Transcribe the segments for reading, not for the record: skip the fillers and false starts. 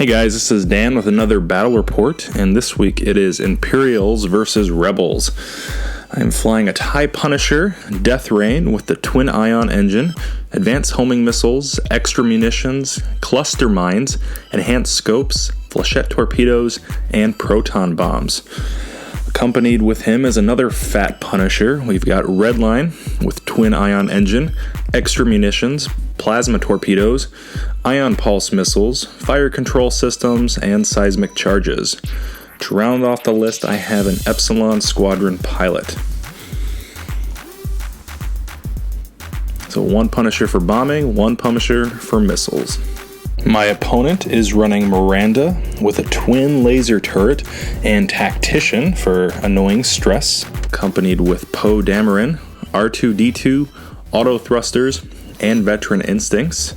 Hey guys, this is Dan with another battle report, and this week it is Imperials versus Rebels. I'm flying a TIE Punisher, Death Rain with the twin ion engine, advanced homing missiles, extra munitions, cluster mines, enhanced scopes, flechette torpedoes, and proton bombs. Accompanied with him is another fat Punisher. We've got Redline with twin ion engine, extra munitions, plasma torpedoes, ion pulse missiles, fire control systems, and seismic charges. To round off the list, I have an Epsilon Squadron pilot. So one Punisher for bombing, one Punisher for missiles. My opponent is running Miranda with a twin laser turret and tactician for annoying stress, accompanied with Poe Miranda, R2-D2, auto thrusters, and veteran instincts.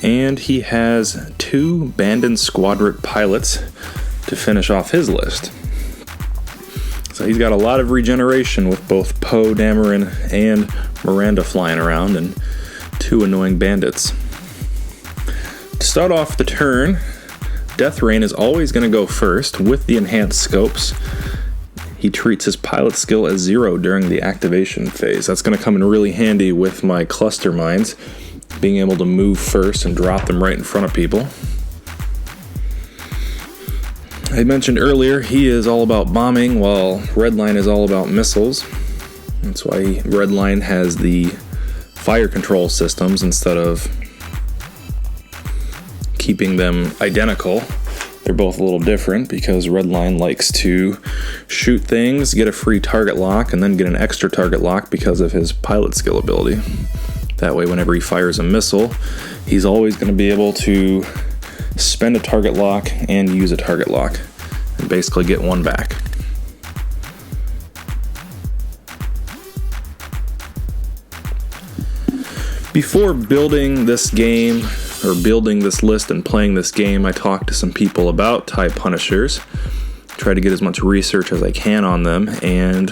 And he has two Bandon Squadron pilots to finish off his list. So he's got a lot of regeneration with both Poe Miranda and Miranda flying around and two annoying bandits. To start off the turn, Death Rain is always going to go first with the enhanced scopes. He treats his pilot skill as 0 during the activation phase. That's going to come in really handy with my cluster mines, being able to move first and drop them right in front of people. I mentioned earlier he is all about bombing while Redline is all about missiles. That's why Redline has the fire control systems instead of keeping them identical. They're both a little different because Redline likes to shoot things, get a free target lock, and then get an extra target lock because of his pilot skill ability. That way, whenever he fires a missile, he's always going to be able to spend a target lock and use a target lock and basically get one back. Before building this game, or building this list and playing this game, I talked to some people about TIE Punishers, tried to get as much research as I can on them, and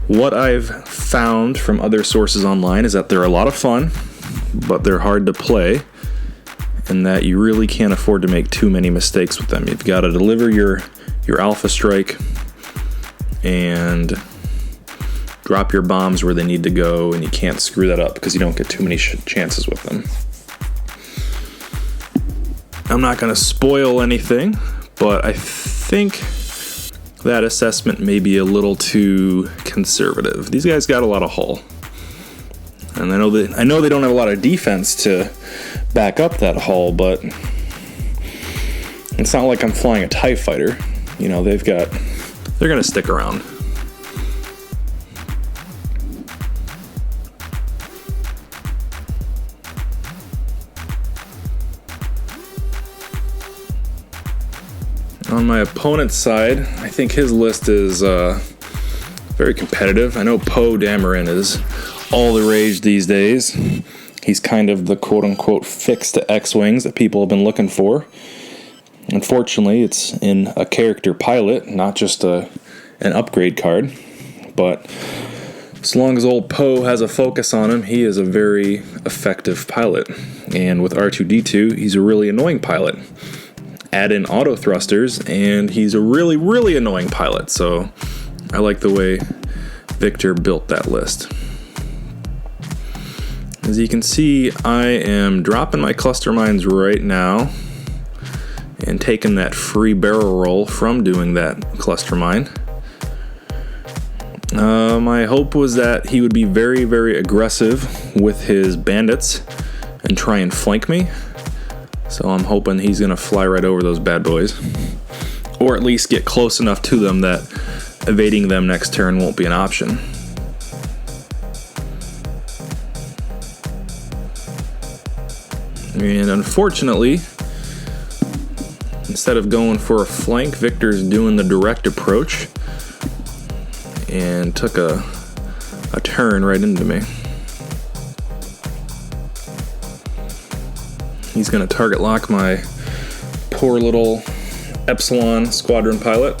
what I've found from other sources online is that they're a lot of fun, but they're hard to play, and that you really can't afford to make too many mistakes with them. You've got to deliver your alpha strike and drop your bombs where they need to go, and you can't screw that up because you don't get too many chances with them. I'm not going to spoil anything, but I think that assessment may be a little too conservative. These guys got a lot of hull, and I know they don't have a lot of defense to back up that hull, but it's not like I'm flying a TIE fighter. You know, they're going to stick around. On my opponent's side, I think his list is very competitive. I know Poe Miranda is all the rage these days. He's kind of the quote-unquote fix to X-Wings that people have been looking for. Unfortunately, it's in a character pilot, not just an upgrade card. But as long as old Poe has a focus on him, he is a very effective pilot. And with R2-D2, he's a really annoying pilot. Add in auto thrusters, and he's a really, really annoying pilot. So I like the way Victor built that list. As you can see, I am dropping my cluster mines right now and taking that free barrel roll from doing that cluster mine. My hope was that he would be very, very aggressive with his bandits and try and flank me. So I'm hoping he's going to fly right over those bad boys, or at least get close enough to them that evading them next turn won't be an option. And unfortunately, instead of going for a flank, Victor's doing the direct approach and took a turn right into me. He's going to target lock my poor little Epsilon Squadron pilot.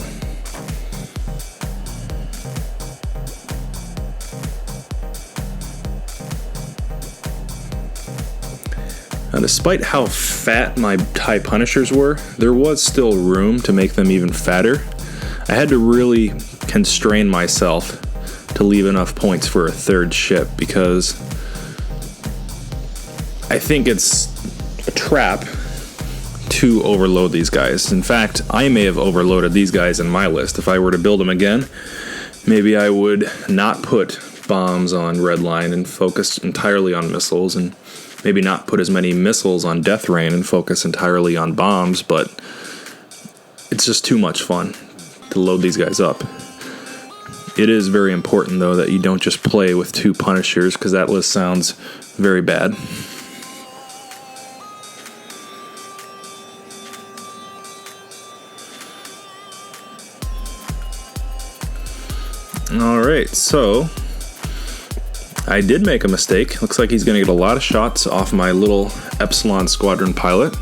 Despite how fat my TIE Punishers were, there was still room to make them even fatter. I had to really constrain myself to leave enough points for a third ship, because I think it's a trap to overload these guys. In fact, I may have overloaded these guys in my list. If I were to build them again, maybe I would not put bombs on Redline and focus entirely on missiles, and maybe not put as many missiles on Death Rain and focus entirely on bombs, but it's just too much fun to load these guys up. It is very important, though, that you don't just play with 2 Punishers, because that list sounds very bad. Alright, so I did make a mistake. Looks like he's going to get a lot of shots off my little Epsilon Squadron pilot.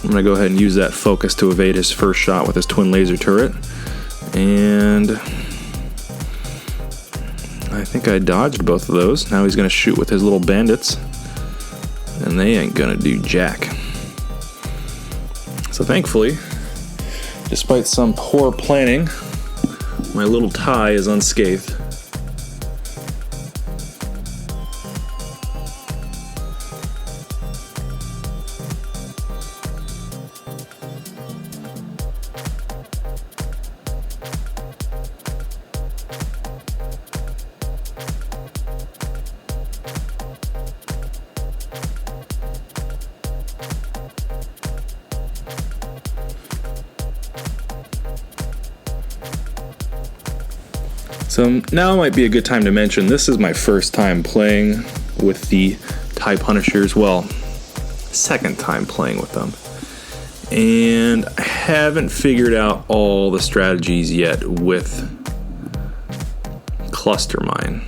I'm going to go ahead and use that focus to evade his first shot with his twin laser turret. And I think I dodged both of those. Now he's going to shoot with his little bandits, and they ain't going to do jack. So thankfully, despite some poor planning, my little TIE is unscathed. So now might be a good time to mention, this is my first time playing with the TIE Punishers. Well, second time playing with them. And I haven't figured out all the strategies yet with cluster mine.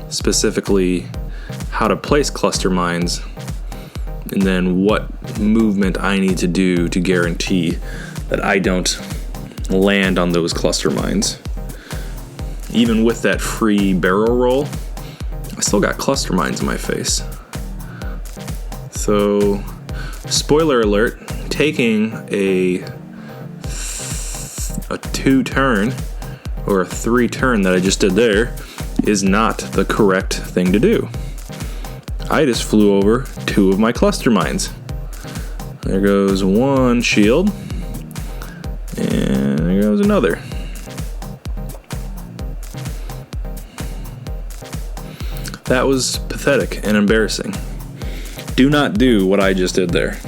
Specifically, how to place cluster mines, and then what movement I need to do to guarantee that I don't land on those cluster mines. Even with that free barrel roll, I still got cluster mines in my face. So, spoiler alert, taking a 2-turn or a 3-turn that I just did there is not the correct thing to do. I just flew over 2 of my cluster mines. There goes 1 shield, and there goes another. That was pathetic and embarrassing. Do not do what I just did there.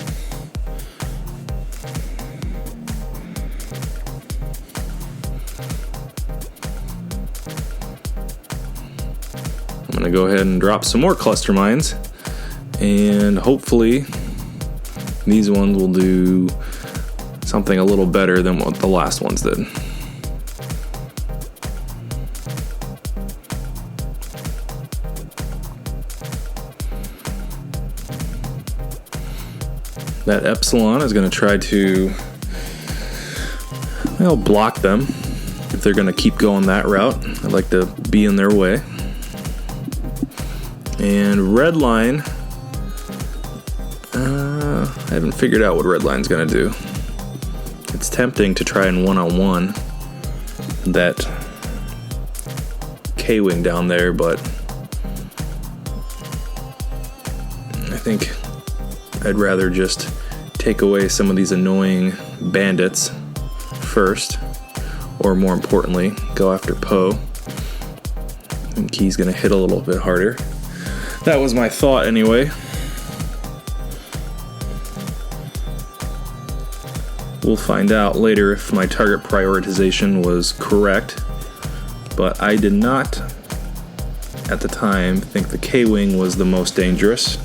I'm going to go ahead and drop some more cluster mines, and hopefully these ones will do something a little better than what the last ones did. That Epsilon is going to try to, well, block them if they're going to keep going that route. I'd like to be in their way. And Redline, I haven't figured out what Redline's going to do. It's tempting to try and one-on-one that K-Wing down there, but I think I'd rather just take away some of these annoying bandits first, or more importantly, go after Poe. I think he's going to hit a little bit harder. That was my thought anyway. We'll find out later if my target prioritization was correct, but I did not, at the time, think the K-Wing was the most dangerous.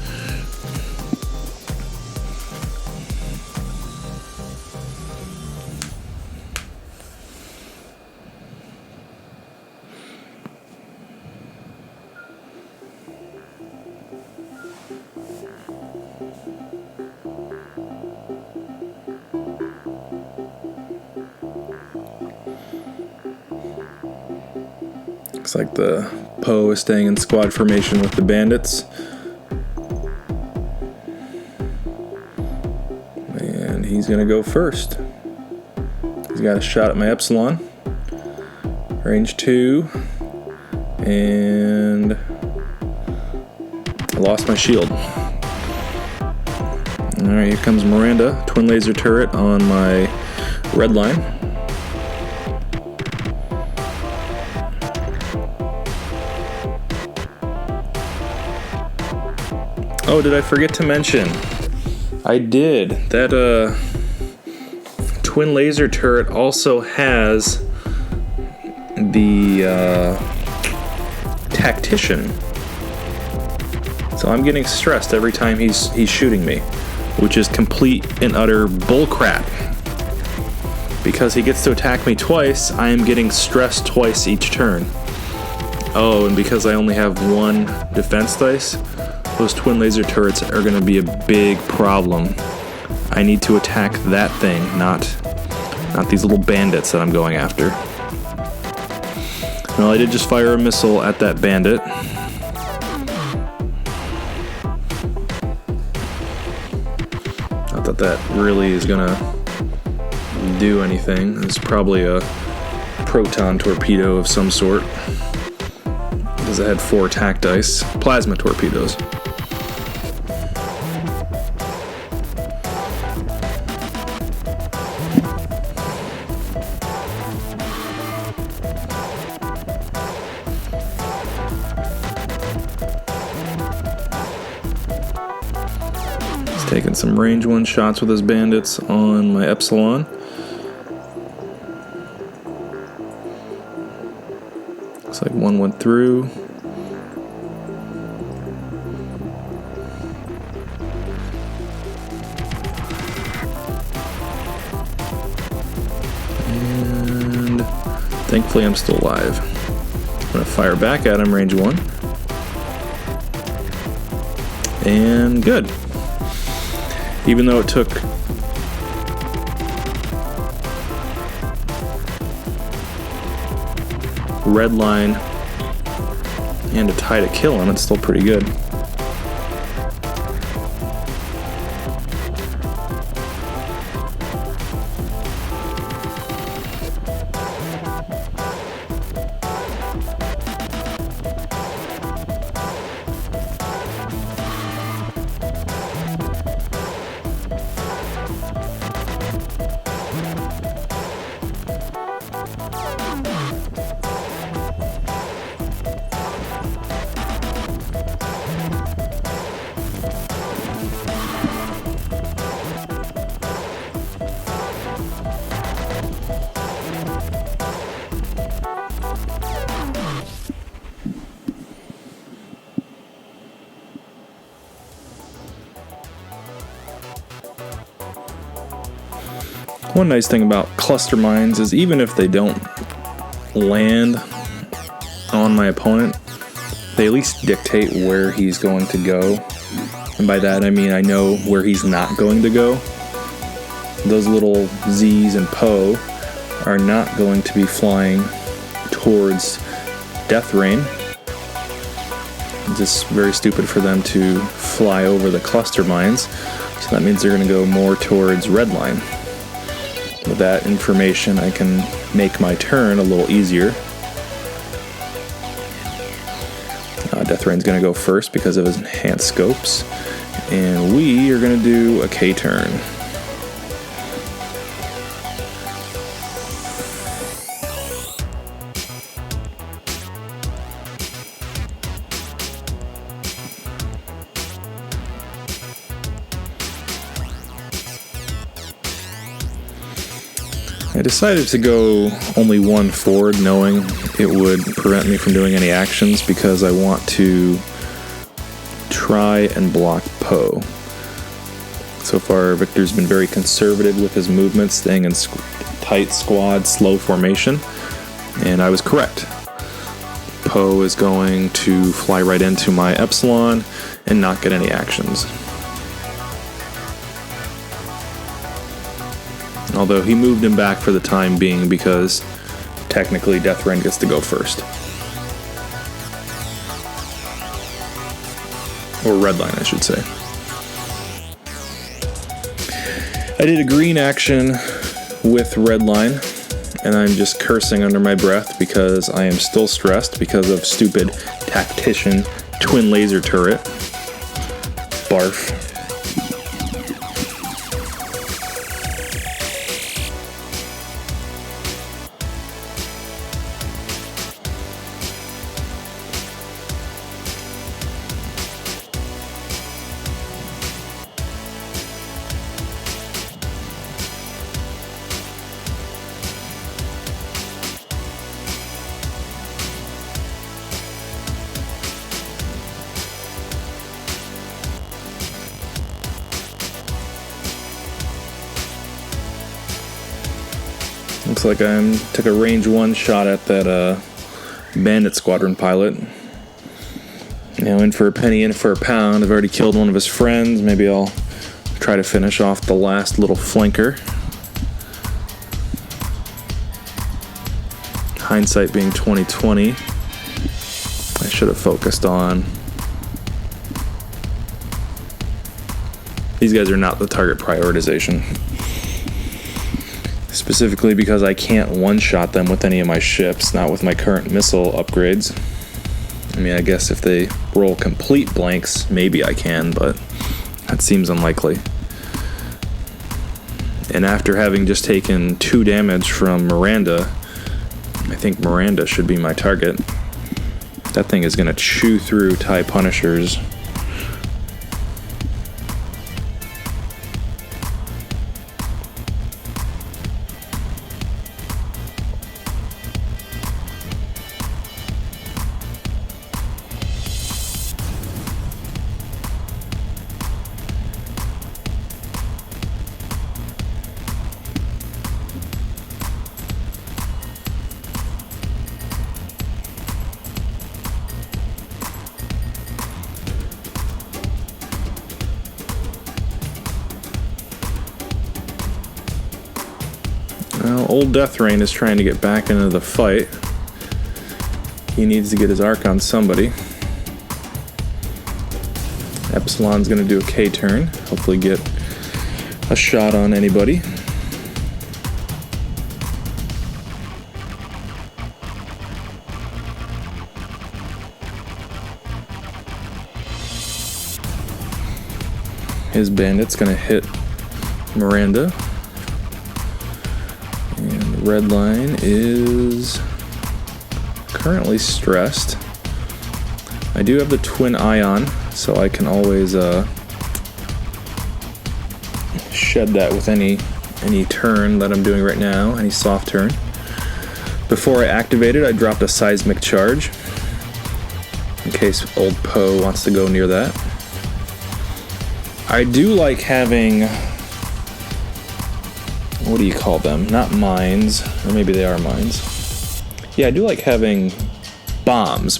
Looks like the Poe is staying in squad formation with the bandits. he's going to go first. He's got a shot at my Epsilon. Range 2. And I lost my shield. Alright, here comes Miranda. Twin laser turret on my Redline. Oh, did I forget to mention? I did. That twin laser turret also has the tactician. So I'm getting stressed every time he's shooting me, which is complete and utter bullcrap. Because he gets to attack me twice, I am getting stressed twice each turn. Oh, and because I only have one defense dice, those twin laser turrets are going to be a big problem. I need to attack that thing, not these little bandits that I'm going after. Well, I did just fire a missile at that bandit. Not that that really is going to do anything. It's probably a proton torpedo of some sort, because I had 4 attack dice. Plasma torpedoes. He's taking some range 1 shots with his bandits on my Epsilon. Looks like one went through. And thankfully I'm still alive. I'm gonna fire back at him, range 1. And good. Even though it took Redline and a tie to kill him, it's still pretty good. One nice thing about cluster mines is even if they don't land on my opponent, they at least dictate where he's going to go. And by that I mean I know where he's not going to go. Those little Z's and Poe are not going to be flying towards Death Rain. It's just very stupid for them to fly over the cluster mines. So that means they're going to go more towards Redline. With that information, I can make my turn a little easier. Death Rain's going to go first because of his enhanced scopes. And we are going to do a K turn. I decided to go only 1 forward, knowing it would prevent me from doing any actions because I want to try and block Poe. So far, Victor's been very conservative with his movement, staying in tight squad, slow formation, and I was correct. Poe is going to fly right into my Epsilon and not get any actions. Although he moved him back for the time being because technically Death Rain gets to go first. Or Redline, I should say. I did a green action with Redline, and I'm just cursing under my breath because I am still stressed because of stupid Tactician twin laser turret. Barf. Looks like I took a range 1 shot at that bandit squadron pilot. You know, in for a penny, in for a pound. I've already killed one of his friends. Maybe I'll try to finish off the last little flanker. Hindsight being 20/20. I should have focused on. These guys are not the target prioritization. Specifically because I can't one-shot them with any of my ships, not with my current missile upgrades. I mean, I guess if they roll complete blanks, maybe I can, but that seems unlikely. And after having just taken 2 damage from Miranda, I think Miranda should be my target. That thing is going to chew through TIE Punishers. Well, old Death Rain is trying to get back into the fight. He needs to get his arc on somebody. Epsilon's going to do a K-turn. Hopefully get a shot on anybody. His bandit's going to hit Miranda. And Redline is currently stressed. I do have the twin ion, so I can always shed that with any turn that I'm doing right now, any soft turn. Before I activate it, I dropped a seismic charge in case old Poe wants to go near that. I do like having, what do you call them? Not mines, or maybe they are mines. Yeah, I do like having bombs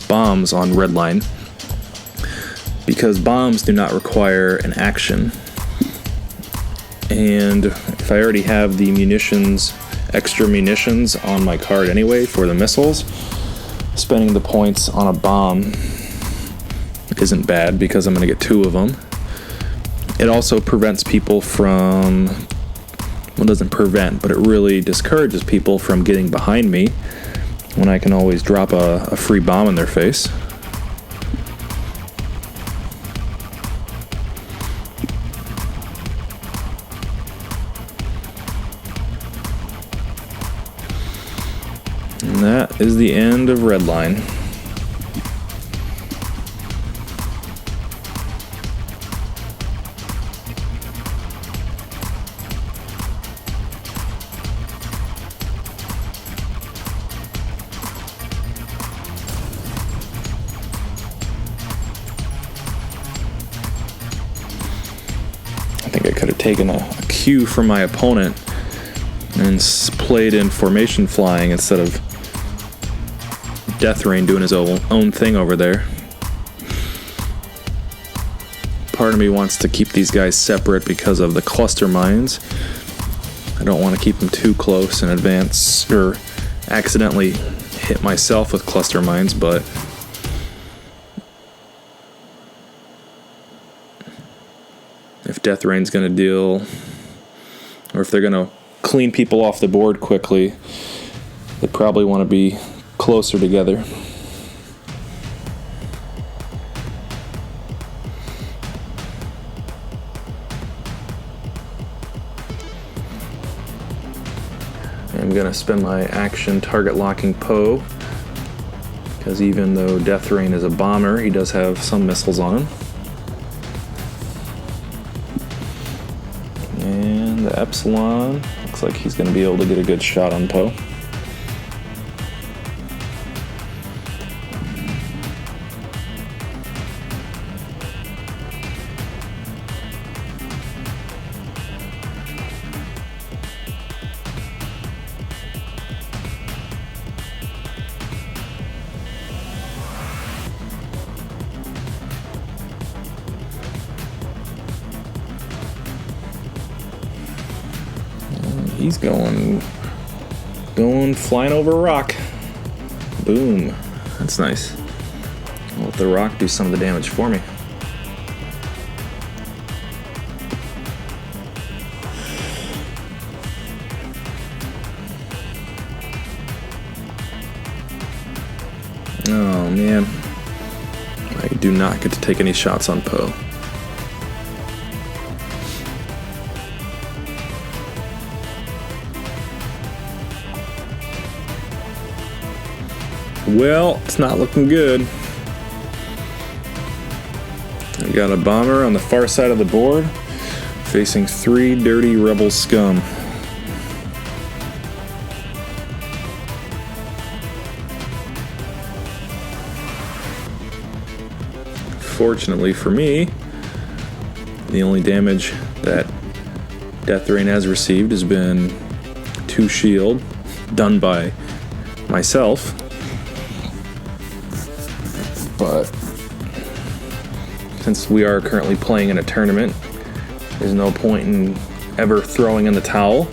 on Redline, because bombs do not require an action. And if I already have the extra munitions on my card anyway for the missiles, spending the points on a bomb isn't bad because I'm going to get 2 of them. It also prevents people from, well, it doesn't prevent, but it really discourages people from getting behind me when I can always drop a free bomb in their face. And that is the end of Redline. I think I could have taken a cue from my opponent and played in formation flying instead of Death Rain doing his own thing over there. Part of me wants to keep these guys separate because of the cluster mines. I don't want to keep them too close and advance or accidentally hit myself with cluster mines, but if Death Rain's going to deal or if they're going to clean people off the board quickly, they probably want to be closer together. I'm going to spend my action target locking Poe, because even though Death Rain is a bomber, he does have some missiles on him. And the Epsilon looks like he's going to be able to get a good shot on Poe. He's going flying over a rock. Boom. That's nice. I'll let the rock do some of the damage for me. Oh man. I do not get to take any shots on Poe. Well, it's not looking good. We got a bomber on the far side of the board, facing 3 dirty rebel scum. Fortunately for me, the only damage that Death Rain has received has been 2 shield, done by myself. But since we are currently playing in a tournament, there's no point in ever throwing in the towel.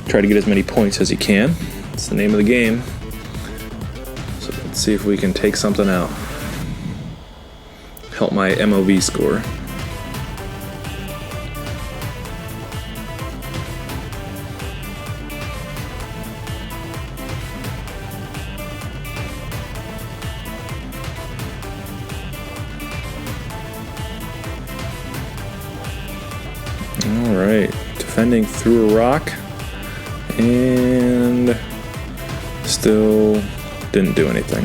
Try to get as many points as you can. It's the name of the game. So let's see if we can take something out. Help my MOV score. Alright, defending through a rock, and still didn't do anything.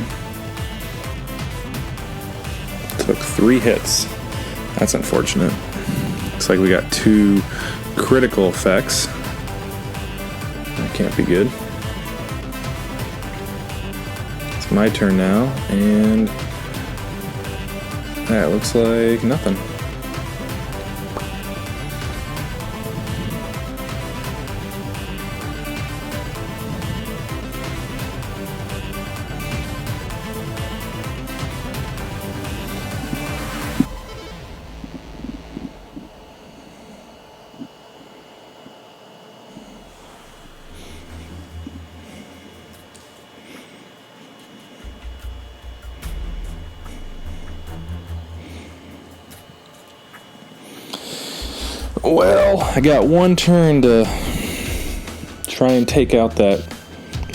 Took 3 hits. That's unfortunate. Looks like we got 2 critical effects. That can't be good. It's my turn now, and that looks like nothing. Well, I got 1 turn to try and take out that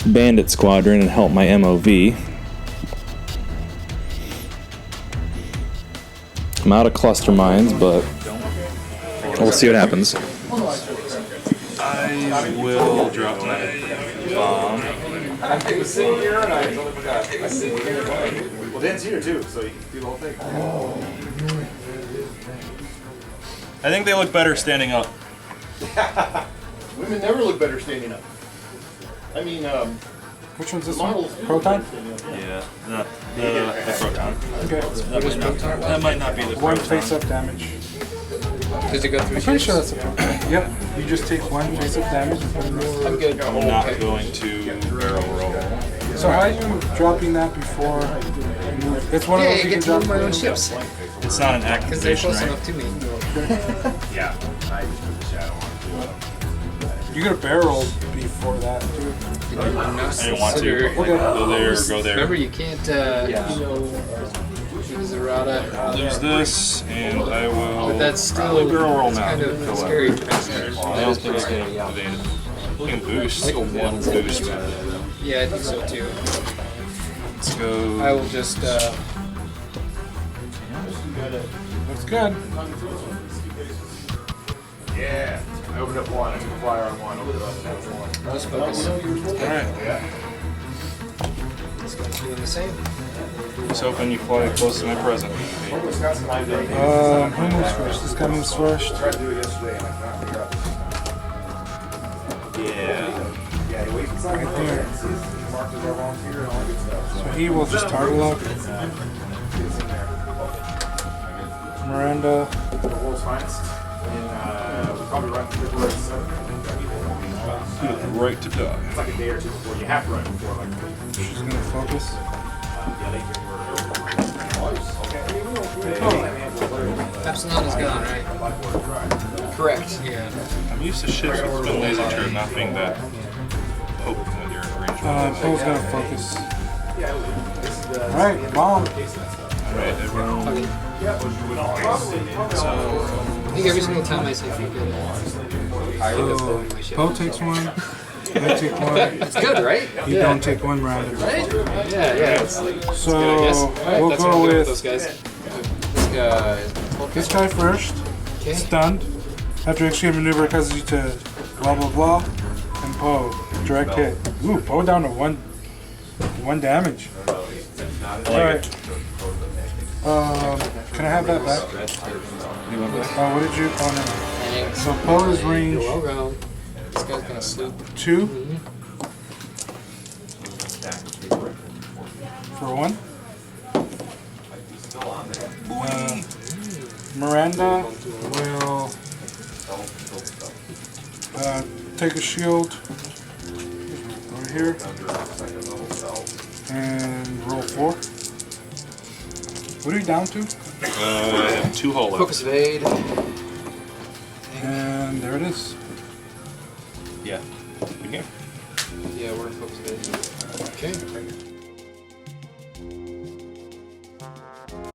bandit squadron and help my MOV. I'm out of cluster mines, but we'll see what happens. I will drop my bomb. I was sitting here and I totally forgot. Well, Dan's here too, so you can do the whole thing. I think they look better standing up. Women never look better standing up. I mean, Which one's this models one? Proton? Yeah, the proton. Okay. That might not be the One proton. face-up damage. Does it go through? I'm pretty sure that's a proton. Yep. You just take 1 face-up damage. I'm good. I'm not going to barrel roll. So how are you dropping that before you move? It's one of Yeah, those I you get can to drop move my own ships. It's not an Because they're activation, close right? enough to me. yeah, I just put the shadow on too. You get a barrel before that too. I'm not I didn't want to. sure. Okay. Go there or go there. Remember, you can't, Use the Rada. Lose this, and I will. But that's still probably barrel roll now. kind of scary. I don't think it's going to evade it. We can boost. Like a one boost. Yeah, I think so too. Let's go. I will just. That's good. Yeah. I opened up one. I took a flyer on one. Opened up one. Let's focus. Alright. Doing the same. Just hoping you fly close to my present. Who moves first? This guy moves first. Tried to do it yesterday and I cannot figure out. Yeah. Yeah, he waits inside Right there. He's marked as our volunteer and all that good stuff. So he will just target lock. It's in there. Miranda. The world's finest. And we'll probably run through the road 7. Right to die. It's like a day or two before. You have to run before like. She's gonna focus. Epsilon is gone, right? Correct. Yeah. I'm used to ships with spin laser turret not being that potent when you're in range. Poe's gonna focus. Alright, bomb. Alright, everyone. I think every single time I say freak it, I end up blowing my shit. Poe takes one. I take one. It's good, right? You don't take one, Miranda. Right? Yeah. It's good, I So guess. Alright, we'll that's what go I'm doing with those guys. This guy. this guy first. Okay. Stunned. After extreme maneuver causes you to blah blah blah. And Poe. Direct hit. Ooh, Poe down to one damage. Alright. Can I have that back? What did you? Oh no. Thanks. So Poe is range You're welcome. This guy's gonna sloop. 2 for 1. Miranda will take a shield over here and roll 4. What are you down to? I have 2 hollows. Focus evade. And there it is. Yeah. Good game. Yeah, we're in focus evade. Okay.